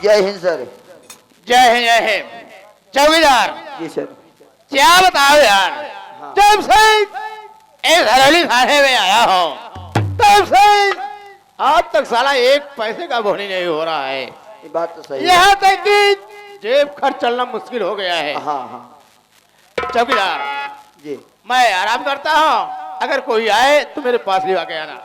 जय हिंद सर। जय हिंद जय हिंद। चौकीदार जी सर। क्या बताओ यार, जब से इस हरोली थाने में आया हूँ तब से आज तक साला एक पैसे का बोनी नहीं हो रहा है। ये बात तो सही है। यहाँ तक कि जेब खर्च चलना मुश्किल हो गया है। हाँ हाँ चौकीदार जी। मैं आराम करता हूँ, अगर कोई आए तो मेरे पास ले आके आना।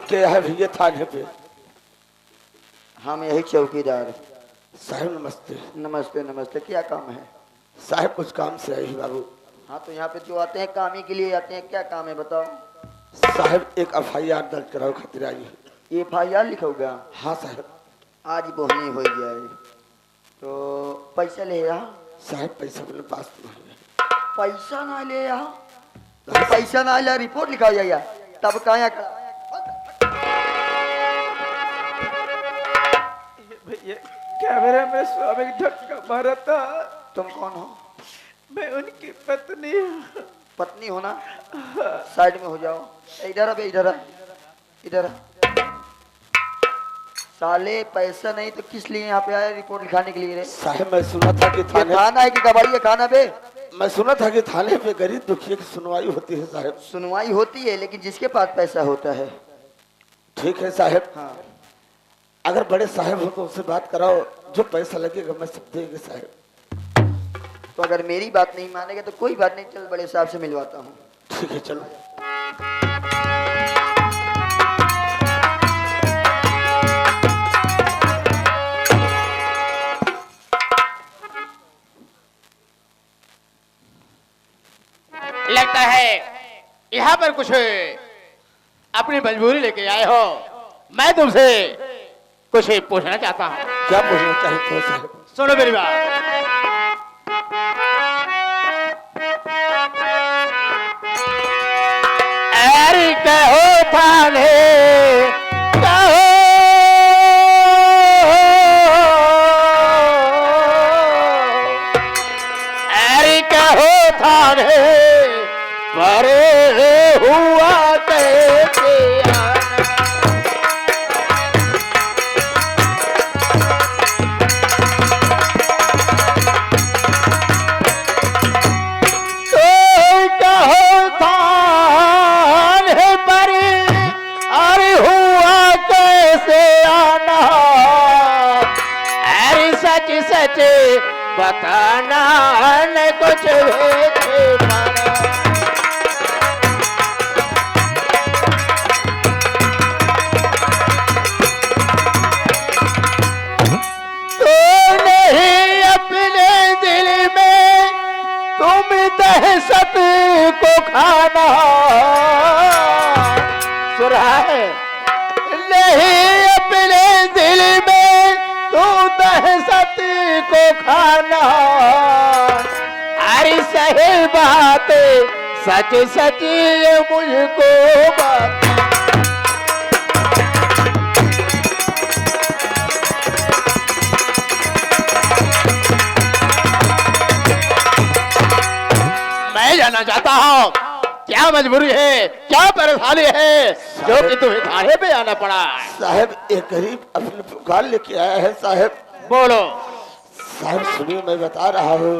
क्या है भैया थाने पे? हम यही चौकीदार। साहब नमस्ते। नमस्ते नमस्ते। क्या काम है साहब? कुछ काम से आई बाबू। हाँ तो यहाँ पे जो आते हैं काम ही के लिए आते हैं, क्या काम है बताओ। साहब एक FIR दर्ज कराओ खातिर आई है। FIR लिखोगा? हाँ साहब। आज बोहनी हो जाए तो पैसा ले यहाँ। साहब पैसा अपने पास तो नहीं है। पैसा ना ले यहाँ तो पैसा ना ले रिपोर्ट लिखा जाएगा तब कहाँ खड़ा। भैया कैमरे में स्वामी धक्का मारा था। तुम कौन हो? मैं उनकी पत्नी हूँ। पत्नी हो ना? साइड में हो जाओ। इधर अब इधर इधर। साले पैसा नहीं तो किस लिए यहाँ पे आया रिपोर्ट लिखाने के लिए रे? साहब मैं सुना था कि थाने खाना है कि कबाड़ी है खाना बे? मैं सुना था कि थाने पे गरीब दुखिया की सुनवाई होती है साहब। सुनवाई होती है लेकिन जिसके पास पैसा होता है। ठीक है साहब। हाँ अगर बड़े साहब हो तो उससे बात कराओ, जो पैसा लगेगा मैं सब देंगे साहब। तो अगर मेरी बात नहीं मानेगा तो कोई बात नहीं, चल बड़े साहब से मिलवाता हूँ। ठीक है चलो। लगता है यहाँ पर कुछ अपनी मजबूरी लेके आए हो। मैं तुमसे कुछ पूछना चाहता हूँ। क्या पूछना चाहते हो साहब? सुनो मेरी बात। अरे कहो थाने कहो, अरे कहो थाने परे हुआ कैसे सच बताना न कुछ तो नहीं अपने दिल में तुम दहशत को खाना। सुना है? नहीं अपने दिल में तू दहशत को खाना। अरे सही बात सच सच ये मुझको बात। मैं जानना चाहता हूँ क्या मजबूरी है, क्या परेशानी है जो कि तुम्हें थाने पे आना पड़ा? साहब एक गरीब अपने पुकार लेके आया है साहब। बोलो। साहब सुनिए मैं बता रहा हूँ।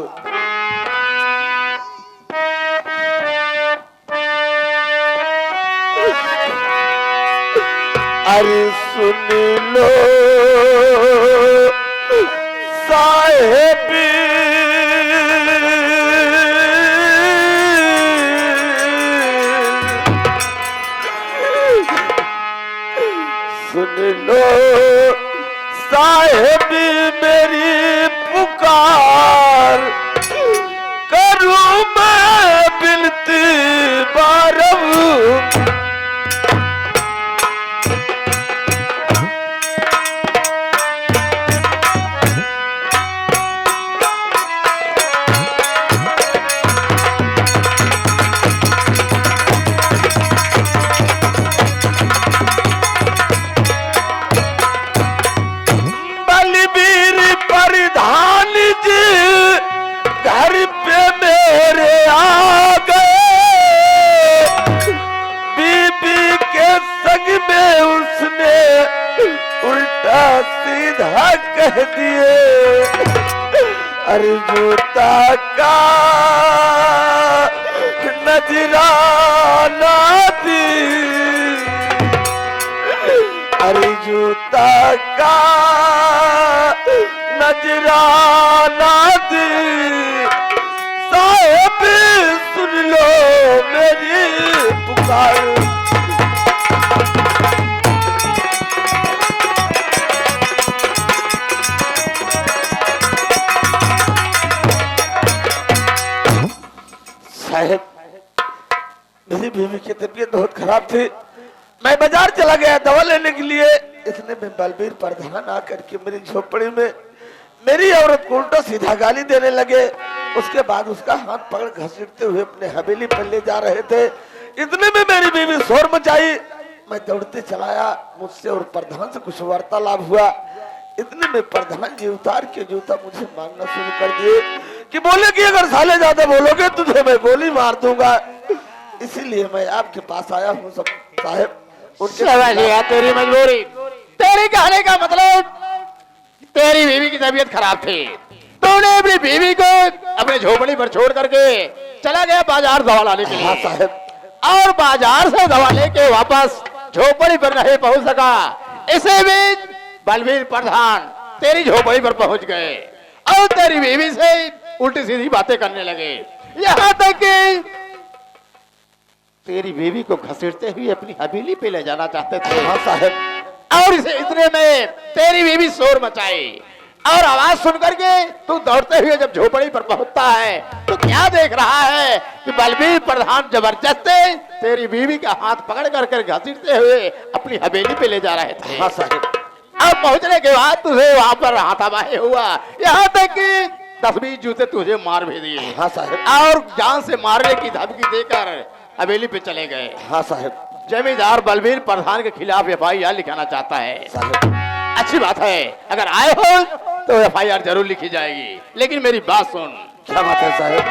अरे सुन लो साहेब, सुन लो साहेब मेरी पुकार, करूं मैं बिनती बारम। कह दिए, अरे जूता का नजराना दी, अरे जूता का नजराना दी, साहेब सुन लो मेरी पुकार। साहब, मेरी बीवी की तबीयत बहुत खराब थी, मैं बाजार चला गया दवा लेने के लिए। इतने में बलबीर प्रधान आकर के मेरी झोपड़ी में मेरी औरत को उल्टा सीधा गाली देने लगे। उसके बाद उसका हाथ पकड़ घसीटते हुए अपने हवेली पर ले जा रहे थे। इतने में मेरी बीवी शोर मचाई, मैं दौड़ते चलाया, मुझसे और प्रधान से कुछ वार्तालाप हुआ। इतने में प्रधान जी उतार के जूता मुझे मारना शुरू कर दिए कि बोले कि अगर साले ज्यादा बोलोगे तुझे मैं गोली मार दूंगा। इसीलिए मैं आपके पास आया हूँ साहब। तेरी मजबूरी, तेरी कहने का मतलब तेरी बीवी की तबीयत खराब थी, तूने अपनी बीवी को अपने झोपड़ी पर छोड़ करके चला गया बाजार दवा लाने के लिए। हाँ साहब। और बाजार से दवा लेके वापस झोपड़ी पर नहीं पहुंच सका। इसी बीच बलबीर प्रधान तेरी झोपड़ी पर पहुंच गए और तेरी बीवी से उल्टी सीधी बातें करने लगे, यहाँ तक कि तेरी बीवी को घसीटते हुए अपनी हवेली पे ले जाना चाहते थे। हाँ साहब। और इतने में तेरी बीवी शोर मचाई और आवाज सुनकर के तू दौड़ते हुए जब झोपड़ी पर पहुंचता है तो क्या देख रहा है कि बलबीर प्रधान जबरदस्ती तेरी बीवी का हाथ पकड़ करके घसीटते हुए अपनी हवेली पे ले जा रहे थे। हाँ साहब। अब पहुंचने के बाद तुझे वहां पर हाथापाई हुआ, यहाँ तक कि 10-20 जूते तुझे मार भी दिए। हाँ साहब। और जान से मारने की धमकी देकर हवेली पे चले गए। हाँ साहब। जमींदार बलबीर प्रधान के खिलाफ FIR लिखाना चाहता है। साहब। अच्छी बात है, अगर आए हो तो FIR जरूर लिखी जाएगी, लेकिन मेरी बात सुन। क्या बात है साहब?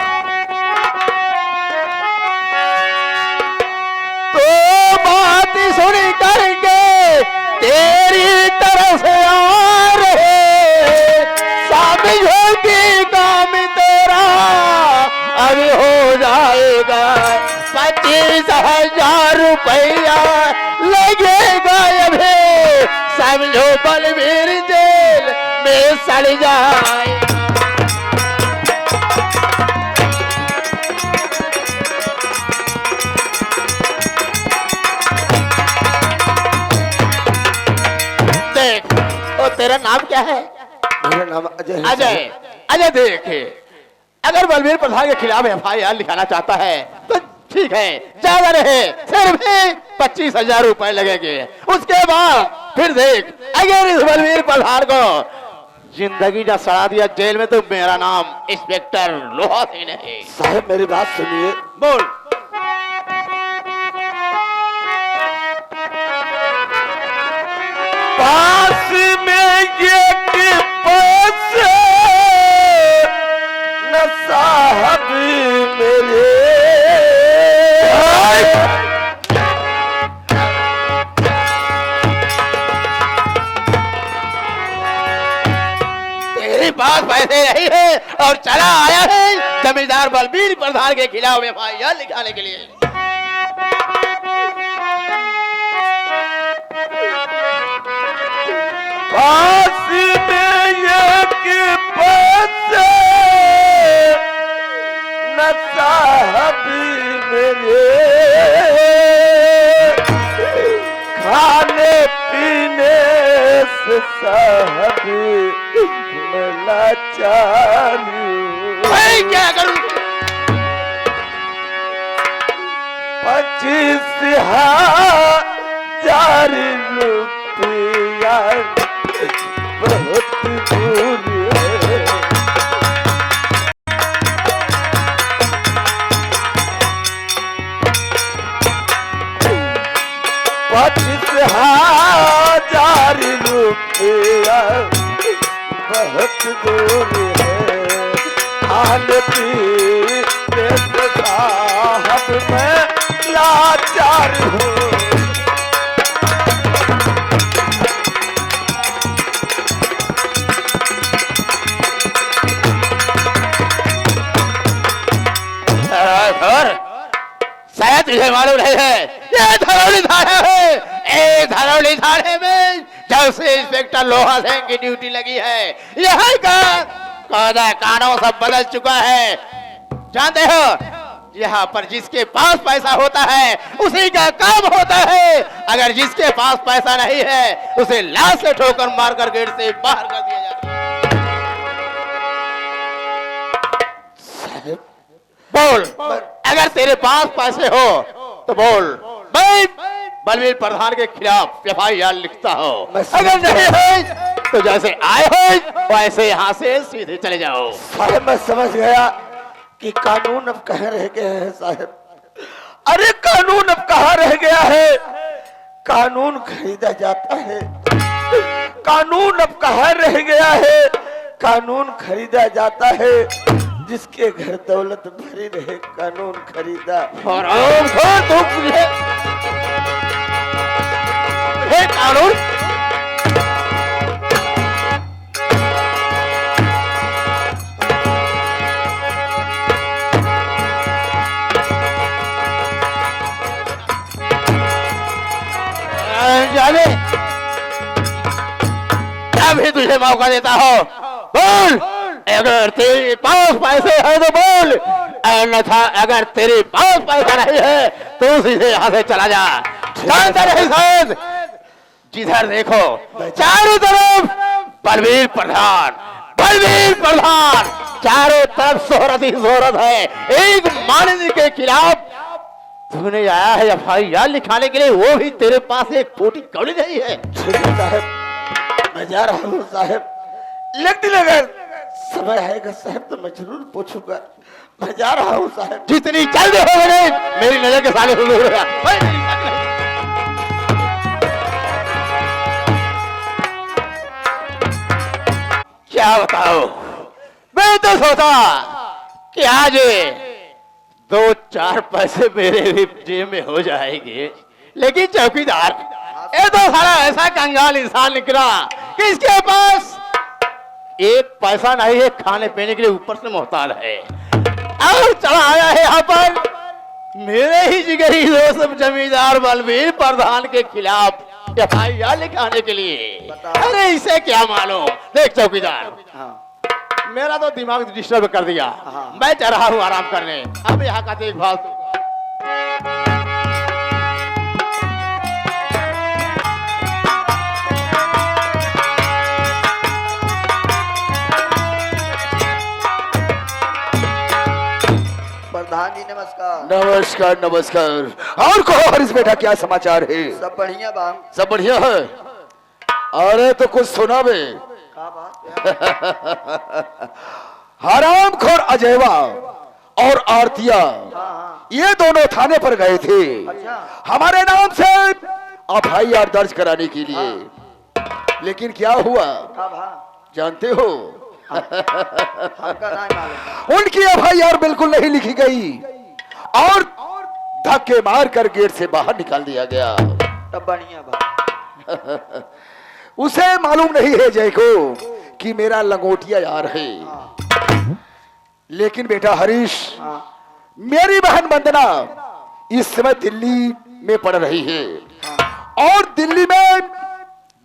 तो बात सुन करके तेरी तरफ से आ रहे साबियों की काम तेरा अब हो जाएगा। 25,000 रुपया लगेगा अभी, समझो बलबीर जेल में सड़ जाए। देख, तो तेरा नाम क्या है? मेरा नाम अजय है। अजय। अजय देख, अगर बलबीर प्रधान के खिलाफ FIR लिखाना चाहता है तो ठीक है, ज्यादा रहे सिर्फ 25,000 रुपए लगेंगे। उसके बाद फिर देख, अगर इस बलबीर प्रधान को जिंदगी ना सड़ा दिया जेल में तो मेरा नाम इंस्पेक्टर लोहा सिंह नहीं। साहब मेरी बात सुनिए। बोल। पास में ये पैसे न साहब मेरे, तेरी बात वैसे रही है और चला आया है जमींदार बलबीर प्रधान के खिलाफ FIR लिखाने के लिए। पास में ये पैसे न साहब मेरे, खाने पीने से साहब मैं लाचार हूँ। भाई क्या करूं? 25,000 रुपया बहुत दूर है। 25,000 रुपया बहुत दूर है। खाने पीने से साहब मैं लाचार हूँ। थाने में जब से इंस्पेक्टर लोहा सिंह की ड्यूटी लगी है, यहाँ का कायदा कानून सब बदल चुका है। जानते हो, यहाँ पर जिसके पास पैसा होता है उसी का काम होता है। अगर जिसके पास पैसा नहीं है उसे लाश से ठोकर मारकर गेट से बाहर कर दिया जाता है। साहब बोल, अगर तेरे पास पैसे हो तो बोल, मैं बलवीर प्रधान के खिलाफ FIR लिखता हूँ। अगर नहीं है तो जैसे आए हो वैसे यहाँ से सीधे चले जाओ। साहब मैं समझ गया कि कानून अब कहाँ रह गया है साहब। अरे कानून अब कहाँ रह गया है? कानून खरीदा जाता है। कानून अब कहाँ रह गया है? कानून खरीदा जाता है। जिसके घर दौलत भरी रहे कानून खरीदा। और हे कानून, जाने अभी तुझे मौका देता हो, बोल। अगर तेरे पास पैसे हैं तो बोल, अन्यथा अगर तेरे पास पैसा नहीं है तो सीधे यहाँ से चला जा। जानता नहीं साहब, जिधर देखो चारों तरफ बलवीर प्रधान, बलवीर प्रधान, चारों तरफ शोहरत ही शोहरत है। एक माननीय के खिलाफ तूने आया है FIR लिखाने के लिए, वो भी तेरे पास एक फूटी कौड़ी नहीं है। साहब मैं जा रहा हूँ साहब, लेकिन अगर समय आएगा साहब तो मैं जरूर पूछूंगा। मैं जा रहा हूँ साहब। जितनी जल्दी हो गई मेरी नजर के सामने से दूर हो जा। क्या बताओ, मैं तो सोचा कि आज 2-4 पैसे मेरे भी जेब में हो जाएंगे, लेकिन चौकीदार ये तो सारा ऐसा कंगाल इंसान निकला कि इसके पास एक पैसा नहीं है, खाने पीने के लिए ऊपर से मोहताज है। और चला आया है यहाँ पर मेरे ही जिगरी दोस्त जमींदार बलवीर प्रधान के खिलाफ FIR लिखाने के लिए। अरे इसे क्या मालूम। देख चौकीदार, मेरा तो दिमाग डिस्टर्ब कर दिया। मैं जा रहा हूँ आराम करने, अब यहाँ का देखभाल तू। प्रधान जी नमस्कार। नमस्कार नमस्कार। और कहो हरीश बेटा क्या समाचार है? सब बढ़िया बा। सब बढ़िया है। अरे तो कुछ सुना बे। का बात? हरामखोर अजयवा और आरतिया ये दोनों थाने पर गए थे हमारे नाम से FIR दर्ज कराने के लिए। लेकिन क्या हुआ जानते हो? हमका नहीं मालूम। उनकी FIR बिल्कुल नहीं लिखी गई और धक्के मार कर गेट से बाहर निकाल दिया गया। तब बढ़िया बा। उसे मालूम नहीं है जय को कि मेरा लंगोटिया यार है। लेकिन बेटा हरीश, मेरी बहन वंदना इस समय दिल्ली में पढ़ रही है और दिल्ली में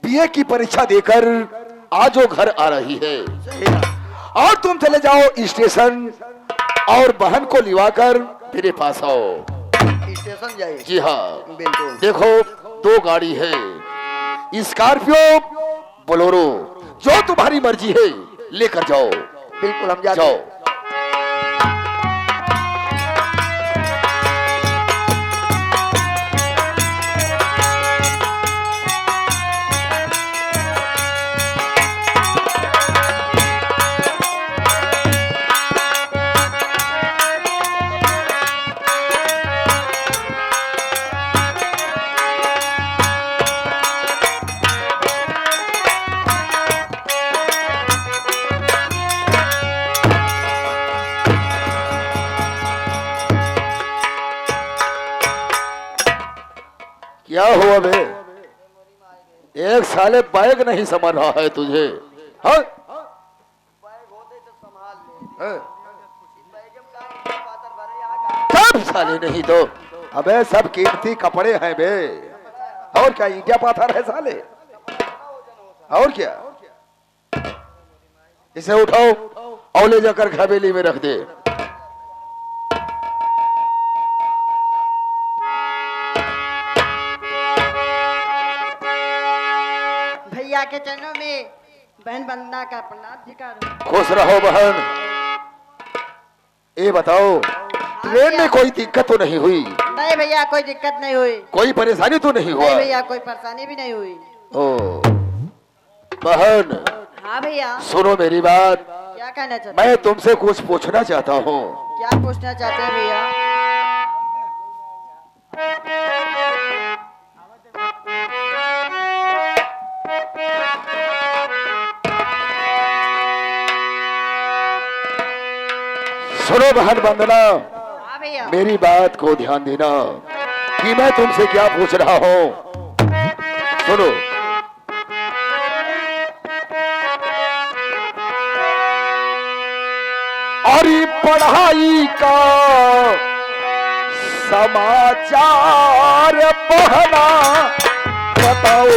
BA की परीक्षा देकर आज वो घर आ रही है। और तुम चले जाओ स्टेशन और बहन को लिवाकर मेरे पास आओ। स्टेशन जाइए? जी हाँ बिल्कुल। देखो 2 गाड़ी है, स्कॉर्पियो बोलेरो, जो तुम्हारी मर्जी है लेकर जाओ। बिल्कुल हम जाते जाओ। हैं। क्या हुआ बे? एक साले बैग नहीं संभाल रहा है तुझे? हाँ? सब साले नहीं तो अबे सब कीमती कपड़े हैं बे। और क्या ईटा पाथर है साले। और क्या, इसे उठाओ और ले जाकर हवेली में रख दे। भैया के चरणों में बहन वंदना का प्रणाम भी करो। खुश रहो बहन। ये बताओ ट्रेन में कोई दिक्कत तो नहीं हुई? नहीं भैया कोई दिक्कत नहीं हुई। कोई परेशानी तो नहीं हुआ? नहीं भैया कोई परेशानी भी नहीं हुई। ओ बहन हाँ भैया सुनो मेरी बात, क्या कहना चाहते मैं तुमसे कुछ पूछना चाहता हूँ। क्या पूछना चाहते हैं भैया? सुनो बहन वंदना, हाँ भैया मेरी बात को ध्यान देना कि मैं तुमसे क्या पूछ रहा हूँ। सुनो, और पढ़ाई का समाचार पढ़ना बताओ।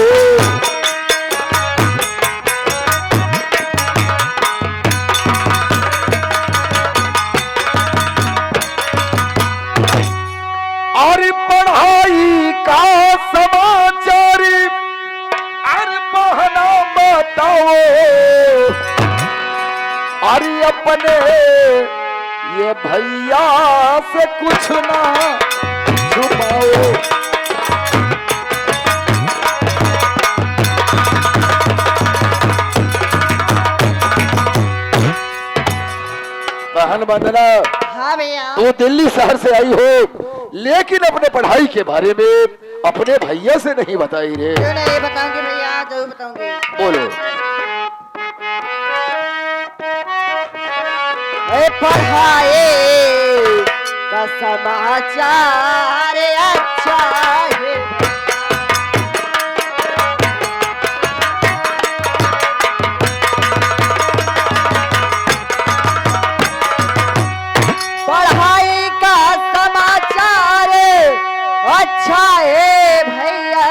और पढ़ाई का समाचार और पढ़ना बताओ। और अपने ये भैया से कुछ ना छुपाओ। बहन वंदना, हाँ भैया तो दिल्ली शहर से आई हो, लेकिन अपने पढ़ाई के बारे में अपने भैया से नहीं बताई रे। क्यों नहीं बताऊंगी भैया, जरूर बताऊंगी। बोलो। पढ़ाए का समाचार अच्छा है। पढ़ाई का समाचार अच्छा है भैया।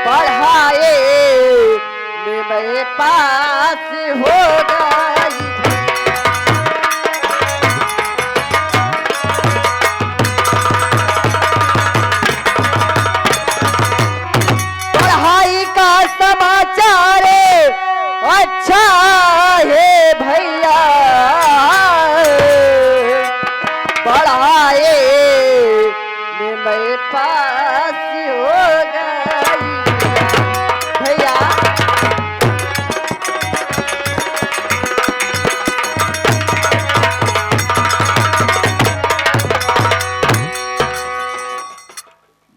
पढ़ाए में मेरे पास हो गई। पढ़ाई का समाचार अच्छा है भैया। पढ़ाए में मेरे पास हो गई भैया।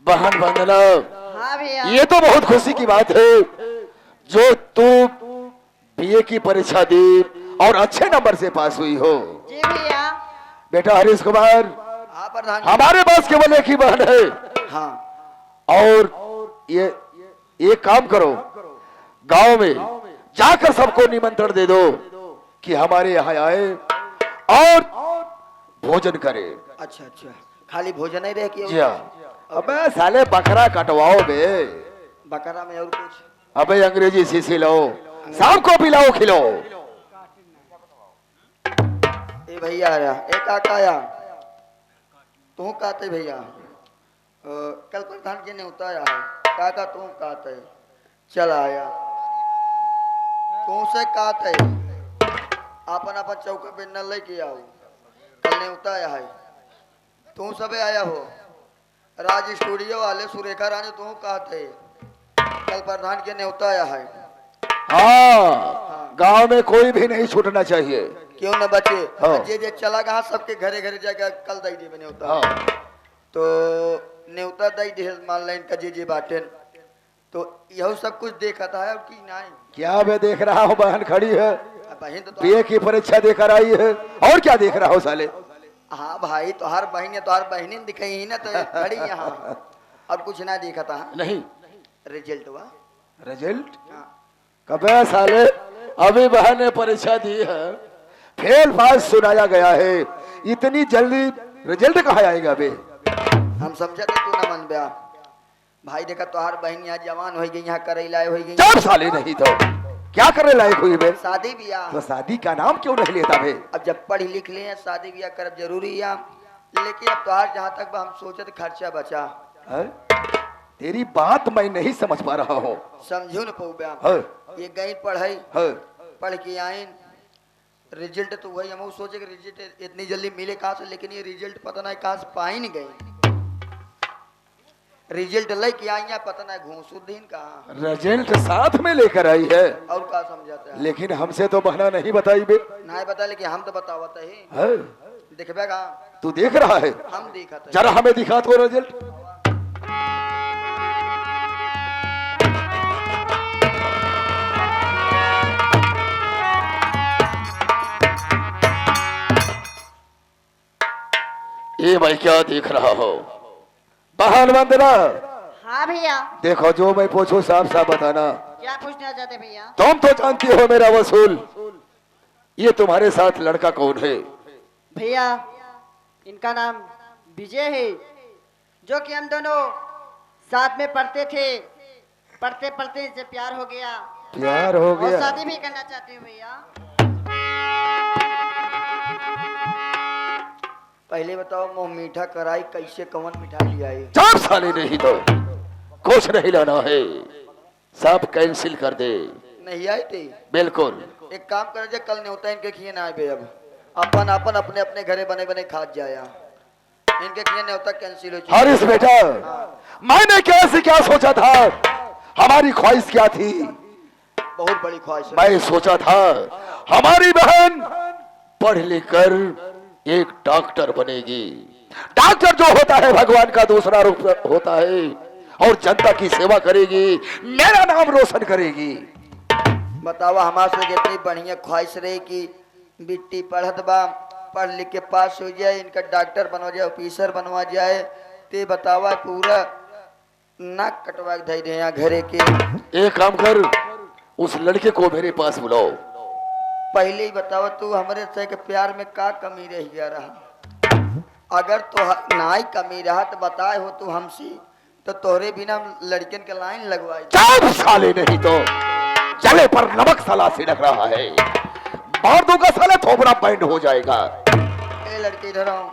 बहन वंदना, हाँ भैया ये तो बहुत खुशी की बात है जो तू बीए की परीक्षा दी और अच्छे नंबर से पास हुई हो। जी भैया। बेटा हरीश कुमार हाँ प्रधान जी। हमारे पास केवल एक ही बहन है। हाँ और ये काम करो, गांव में जाकर सबको निमंत्रण दे दो कि हमारे यहाँ आए और भोजन करे। अच्छा अच्छा, खाली भोजन ही रह के जी हाँ। अबे साले बकरा कटवाओ बे। बकरा में और कुछ? अबे अंग्रेजी सीसी लो, शाम को पिलाओ खिलाओ। ए भैया आया, ए काका आया, तू कहते भैया कल प्रधान के न्योता आया है। काका तू कहते चल आया, तू से कहते अपन अपन चौका पे न लेके आओ, कल न्योता आया है। तू सबे आया हो, राज स्टूडियो वाले सुरेखा रानी तू कहते कल प्रधान के न्योता आया है। हाँ, गांव में कोई भी नहीं छूटना चाहिए। क्यों न बचे? हाँ। जे जे चला गया सबके घरे घरे जाकर कल दई दे न्योता। हाँ। तो न्योता दई दे मान लाइन का जे बाटेन, तो यह सब कुछ देखा था अब की नहीं? क्या मैं देख रहा हूँ, बहन खड़ी है, बहन तो बीए की परीक्षा देकर आई है। और क्या देख रहा हो साले? हाँ भाई, तो हर बहन है तो हर बहनी दिखाई ही ना, तो खड़ी यहाँ और कुछ ना देखा था। नहीं रिजल्ट हुआ? रिजल्ट कबे साले, अभी बहन ने परीक्षा दी है, फेल पास सुनाया गया है, इतनी जल्दी रिजल्ट कहाँ आएगा बे? हम समझते तू न मन बया भाई देखा तोहार बहन यहाँ जवान हो गई यहाँ करैला हो गई चार साले नहीं तो क्या करने लायक हुई बे? शादी ब्याह तो शादी का नाम क्यों नहीं लेता बे? अब जब पढ़ लिख लिए शादी ब्याह करब जरूरी है लेकिन अब तोहार जहाँ तक हम सोचते खर्चा बचा है? तेरी बात मैं नहीं समझ पा रहा हूँ। समझू न पऊ ब्याह है? ये गई पढ़ाई है? पढ़ के आइन रिजल्ट तो वही हम सोचे कि रिजल्ट इतनी जल्दी मिले कहाँ से लेकिन ये रिजल्ट पता नहीं कहाँ से पा ही नहीं गई रिजल्ट लेके आई हैं पता नहीं घूसुद्दीन कहाँ रिजल्ट साथ में लेकर आई है और क्या समझाते हैं लेकिन हमसे तो बहना नहीं बताई बे। नहीं बता लेकिन हम तो बतावत ही है? देखबे कहाँ तू देख रहा है? हम देखा था जरा हमें दिखा तो रिजल्ट। ये मैं क्या देख रहा हो? बहन वंदना, हाँ भैया। देखो जो मैं पूछूं साफ साफ बताना। क्या पूछना चाहते भैया? तुम तो जानती हो मेरा वसूल, ये तुम्हारे साथ लड़का कौन है? भैया इनका नाम विजय है जो कि हम दोनों साथ में पढ़ते थे पढ़ते पढ़ते इनसे प्यार हो गया प्यार हो और गया? शादी भी करना चाहती हूँ भैया। पहले बताओ मुंह मीठा कराई कैसे कौन मिठाई लिया है चार साले नहीं तो कुछ नहीं लाना है, सब कैंसिल कर दे। नहीं आई थी बिल्कुल। एक काम कर जे कल न्योता इनके खिए ना आए अब अपन अपन अपने अपने घरे बने बने खाद जाया इनके खिए न्योता कैंसिल हो चुकी हरीश बेटा, मैंने कैसे क्या सोचा था, हमारी ख्वाहिश क्या थी? बहुत बड़ी ख्वाहिश है मैं सोचा था हमारी बहन पढ़ लिख कर एक डॉक्टर बनेगी। डॉक्टर जो होता है भगवान का दूसरा रूप होता है और जनता की सेवा करेगी, मेरा नाम रोशन करेगी। बतावा हमारे से कितनी बढ़िया ख्वाहिश रही कि बिट्टी पढ़त बा पढ़ लिख के पास हो जाए इनका डॉक्टर बनवा जाए ऑफिसर बनवा जाए ते बतावा पूरा नाक कटवा के दे यहाँ घरे के। एक काम कर, उस लड़के को मेरे पास बुलाओ। पहले ही बतावा तू हमारे से के प्यार में का कमी रह गया रहा अगर तो ना ही कमी रहा तो बताए हो तू हमसे तो तोहरे बिना लड़कियन के लाइन लगवाई। चार साले नहीं तो चले पर नमक साला सिड़क रहा है, मार दूंगा साले थोबड़ा बैंड हो जाएगा। ए लड़के इधर आओ।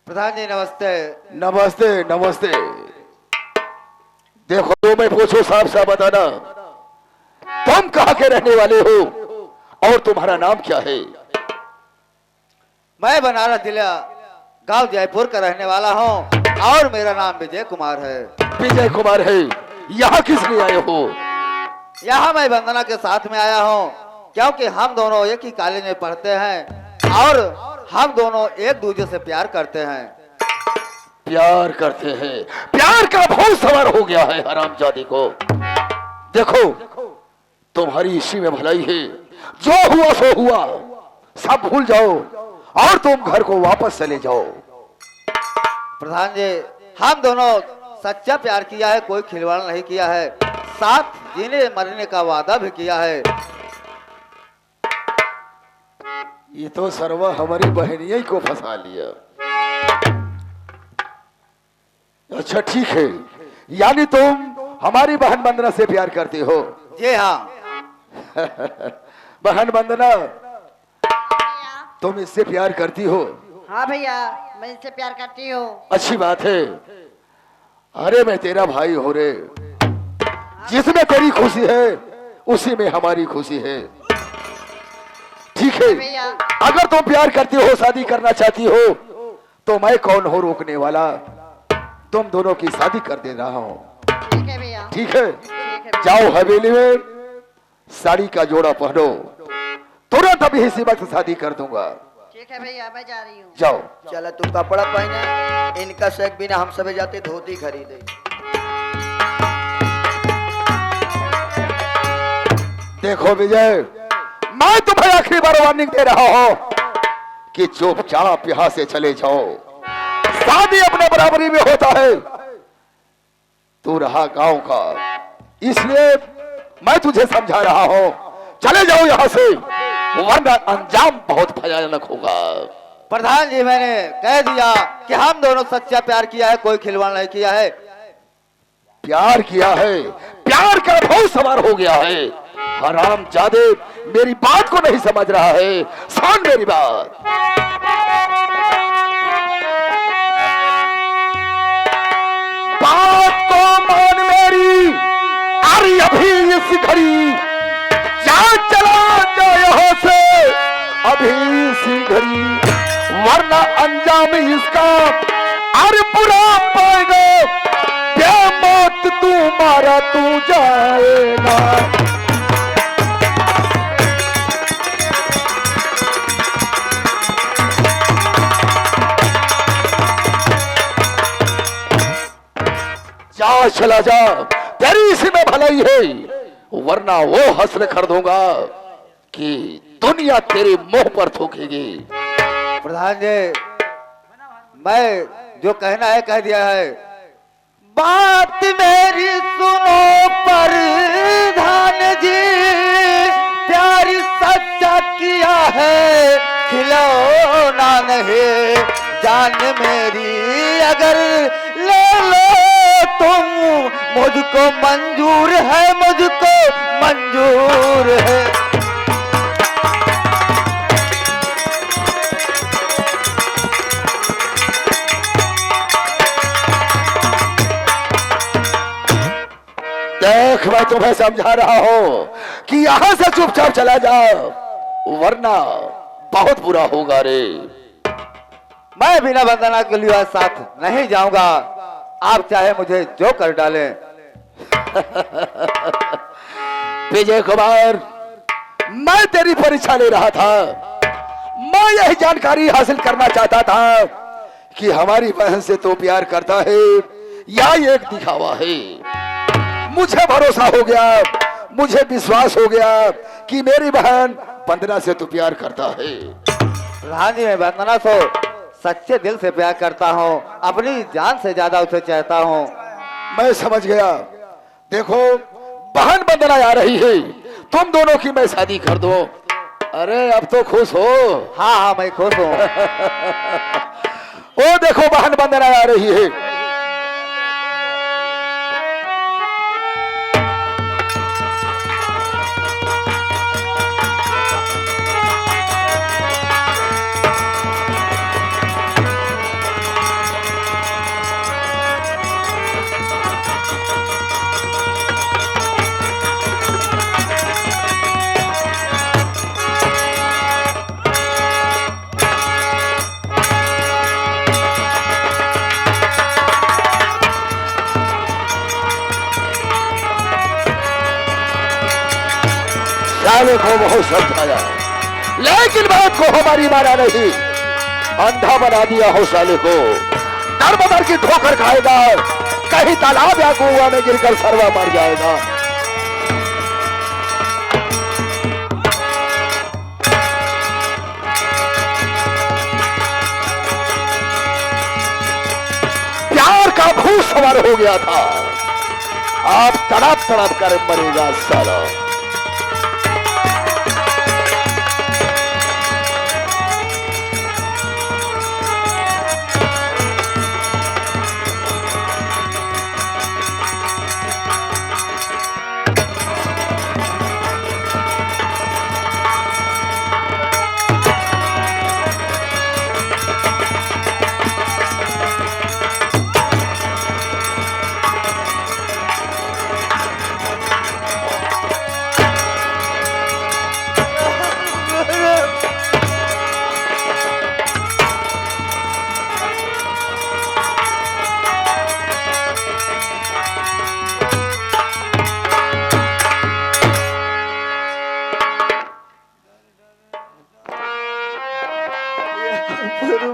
प्रधान जी नमस्ते। नमस्ते नमस्ते। देखो तो मैं पूछूं साफ साफ बताना, तुम कहाँ के रहने वाले हो और तुम्हारा नाम क्या है? मैं बनारस जिला गांव जयपुर का रहने वाला हूं और मेरा नाम विजय कुमार है। विजय कुमार है। यहाँ किस लिए आए हो? यहाँ मैं वंदना के साथ में आया हूँ क्योंकि हम दोनों एक ही कॉलेज में पढ़ते हैं और हम दोनों एक दूसरे से प्यार करते हैं। प्यार करते हैं? प्यार का भूत सवार हो गया है हरामजादी को। देखो तुम्हारी इसी में भलाई है, जो हुआ सो हुआ, सब भूल जाओ और तुम घर को वापस चले जाओ। प्रधान जी हम दोनों सच्चा प्यार किया है, कोई खिलवाड़ नहीं किया है, साथ जीने मरने का वादा भी किया है। ये तो सर्वा हमारी बहनिया को फंसा लिया। अच्छा ठीक है, यानी तुम हमारी बहन वंदना से प्यार करते हो? जी हाँ। बहन वंदना भैया। तुम इससे प्यार करती हो? हाँ भैया मैं इनसे प्यार करती हूँ। अच्छी बात है। अरे मैं तेरा भाई हो रे, जिसमें तेरी खुशी है उसी में हमारी खुशी है। ठीक है, भैया। अगर तुम प्यार करती हो, शादी करना चाहती हो तो मैं कौन हो रोकने वाला? तुम दोनों की शादी कर दे रहा हूँ। ठीक है भैया। ठीक है, ठीक है भैया। जाओ हवेली में साड़ी का जोड़ा पहनो, तुरंत अभी इसी वक्त शादी कर दूंगा। ठीक है भैया मैं जा रही हूँ। जाओ। चला तू कपड़ा पहने इनका शेक बिना हम सब जाते धोती खरीदे। देखो विजय, मैं तुम्हें आखिरी बार वार्निंग दे रहा हूं कि चुपचाप यहां से चले जाओ। शादी अपने बराबरी में होता है, तू रहा गांव का, इसलिए मैं तुझे समझा रहा हूं, चले जाओ यहां से, वरना अंजाम बहुत भयानक होगा। प्रधान जी मैंने कह दिया कि हम दोनों सच्चा प्यार किया है, कोई खिलवाड़ नहीं किया है। प्यार किया है, प्यार का भाव सवार हो गया है। हराम जादे मेरी बात को नहीं समझ रहा है। सुन मेरी बात। बात को मान मेरी, अरे अभी इस घड़ी जा चला जा यहाँ से, अभी इसी घड़ी, वरना अंजाम इसका अरे बुरा पाएगा। मौत तू मारा तू जाएगा। जा चला जा, तेरी इसी में भलाई है, वरना वो हसर कर दूंगा कि दुनिया तेरे मुंह पर थूकेगी। प्रधान जी मैं जो कहना है कह दिया है। बात मेरी सुनो प्रधान जी, प्यार सच्चा किया है, खिलौना नहीं। जान मेरी अगर ले लो तुम, मुझको मंजूर है, मुझको मंजूर है। देख मैं तुम्हें समझा रहा हूं कि यहां से चुपचाप चला जाओ, वरना बहुत बुरा होगा रे। मैं बिना वंदना के लिए साथ नहीं जाऊंगा, आप चाहे मुझे जो कर डालें। विजय कुमार, मैं तेरी परीक्षा ले रहा था। मैं यही जानकारी हासिल करना चाहता था कि हमारी बहन से तो प्यार करता है या ये एक दिखावा है। मुझे भरोसा हो गया, मुझे विश्वास हो गया कि मेरी बहन वंदना से तो प्यार करता है। प्रधान जी मैं वंदना से सच्चे दिल से प्यार करता हूँ, अपनी जान से ज्यादा उसे चाहता हूँ। मैं समझ गया। देखो बहन वंदना आ रही है, तुम दोनों की मैं शादी कर दो। अरे अब तो खुश हो? हाँ हाँ मैं खुश हूँ। ओ देखो बहन वंदना आ रही है। साले को बहुत समझाया, लेकिन बात को हमारी माना नहीं। अंधा बना दिया हो साले को, दर की ठोकर खाएगा, कहीं तालाब या कुआं में गिरकर सरवा मर जाएगा। प्यार का भूत सवार हो गया था, आप तड़प तड़प कर मरेगा साला।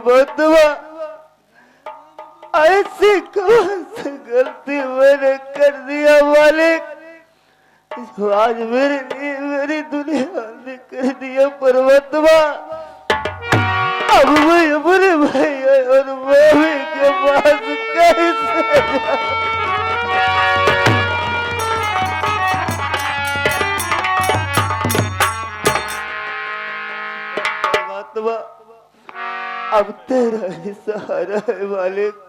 परमात्मा ऐसी कौन सी गलती मैंने कर दिया मालिक, जो आज मेरे लिए मेरी दुनिया ने कर दिया। परमात्मा अब मैं अपने भाई और मम्मी के पास कैसे जाऊं? परमात्मा तेरा ही सहारा है मालिक।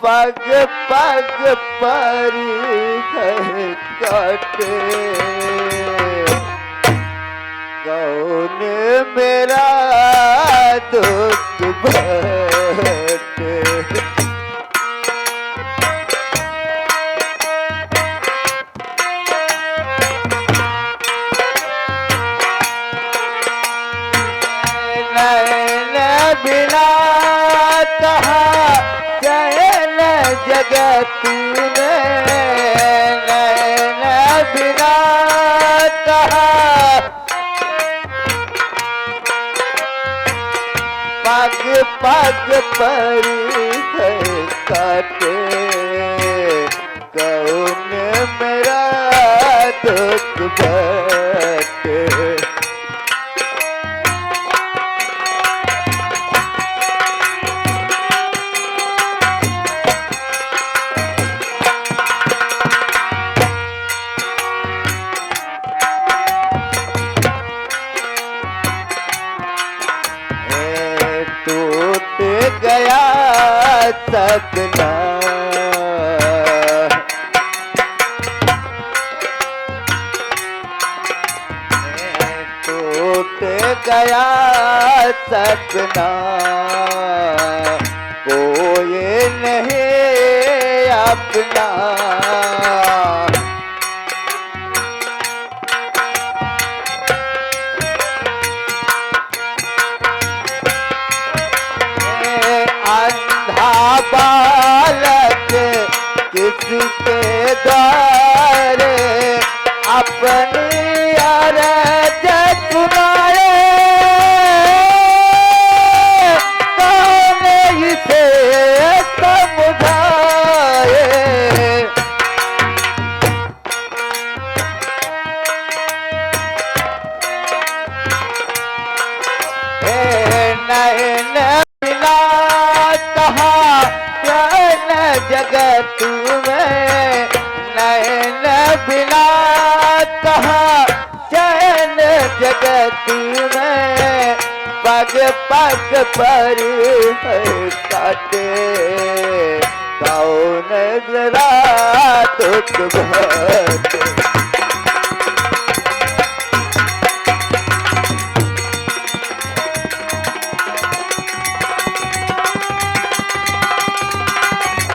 पग पग पर है काटे, कौन मेरा दुख बाटे। नैन बिना कहा चैन जगत में, नैन बिना कहा पग पग पर है काटे, कौन मेरा दुख बाटे। टूट गया सपना, टूट गया सपना, कोई नहीं अपना। अंधा बालक किसके द्वारे अपनी अरज सुनाए, कौन इसे समझाए। नैन बिना कहा चैन जगत में, नैन बिना कहा चैन जगत में, पग पग पर है काटे, कौन जरा दुख बाटे।